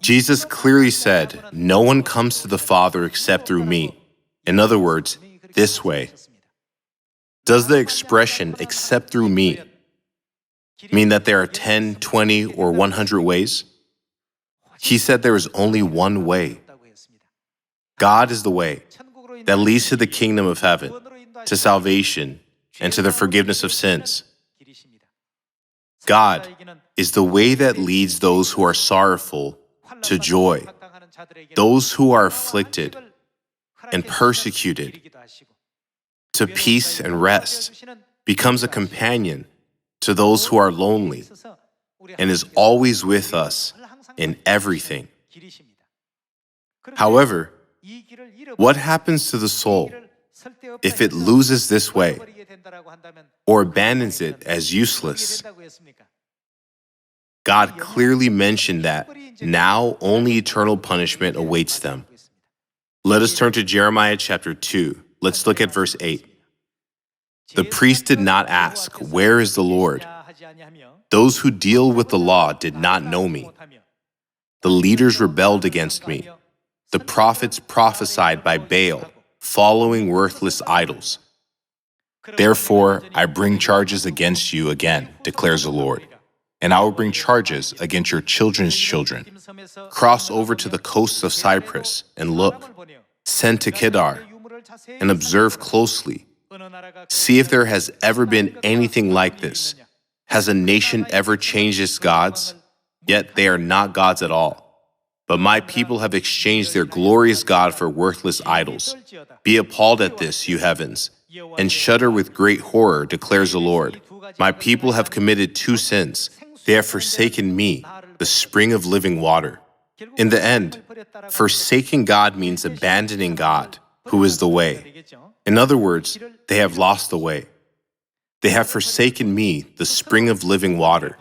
Jesus clearly said, "No one comes to the Father except through me." In other words, this way. Does the expression "except through me" mean that there are 10, 20, or 100 ways? He said there is only one way. God is the way that leads to the kingdom of heaven, to salvation, and to the forgiveness of sins. God is the way that leads those who are sorrowful to joy, those who are afflicted and persecuted to peace and rest, becomes a companion to those who are lonely, and is always with us in everything. However, what happens to the soul if it loses this way or abandons it as useless? God clearly mentioned that now only eternal punishment awaits them. Let us turn to Jeremiah chapter 2. Let's look at verse 8. The priest did not ask, "Where is the Lord?" Those who deal with the law did not know me. The leaders rebelled against me. The prophets prophesied by Baal, following worthless idols. Therefore, I bring charges against you again, declares the Lord. And I will bring charges against your children's children. Cross over to the coasts of Cyprus and look. Send to Kedar and observe closely. See if there has ever been anything like this. Has a nation ever changed its gods? Yet they are not gods at all. But my people have exchanged their glorious God for worthless idols. Be appalled at this, you heavens, and shudder with great horror, declares the Lord. My people have committed two sins. They have forsaken me, the spring of living water. In the end, forsaking God means abandoning God, who is the way. In other words, they have lost the way. They have forsaken me, the spring of living water,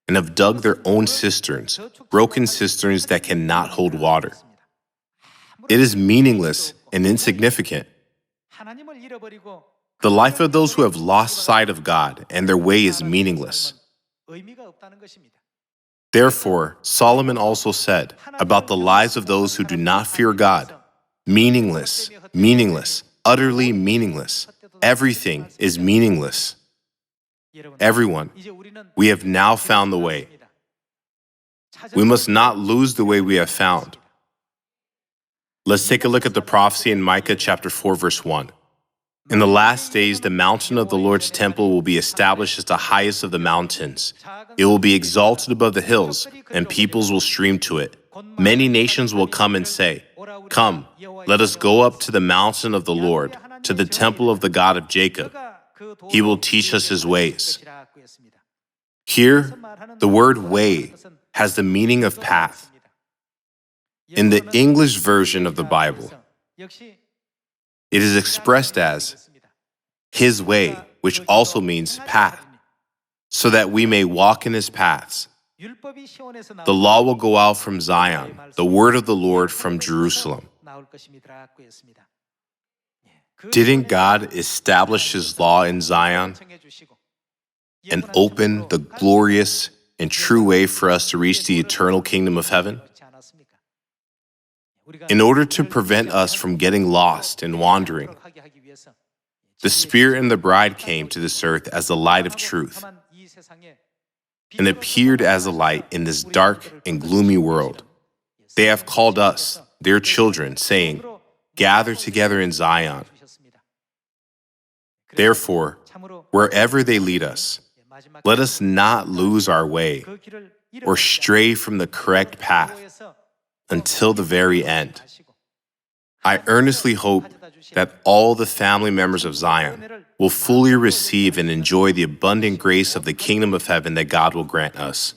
and have dug their own cisterns, broken cisterns that cannot hold water. It is meaningless and insignificant. The life of those who have lost sight of God and their way is meaningless. Therefore, Solomon also said about the lives of those who do not fear God, meaningless, meaningless, utterly meaningless. Everything is meaningless. Everyone, we have now found the way. We must not lose the way we have found. Let's take a look at the prophecy in Micah chapter 4, verse 1. In the last days, the mountain of the Lord's temple will be established as the highest of the mountains. It will be exalted above the hills, and peoples will stream to it. Many nations will come and say, "Come, let us go up to the mountain of the Lord, to the temple of the God of Jacob. He will teach us his ways." Here, the word way has the meaning of path. In the English version of the Bible, it is expressed as his way, which also means path, so that we may walk in his paths. The law will go out from Zion, the word of the Lord from Jerusalem. Didn't God establish his law in Zion and open the glorious and true way for us to reach the eternal kingdom of heaven? In order to prevent us from getting lost and wandering, the Spirit and the bride came to this earth as the light of truth and appeared as a light in this dark and gloomy world. They have called us, their children, saying, "Gather together in Zion." Therefore, wherever they lead us, let us not lose our way or stray from the correct path until the very end. I earnestly hope that all the family members of Zion will fully receive and enjoy the abundant grace of the kingdom of heaven that God will grant us.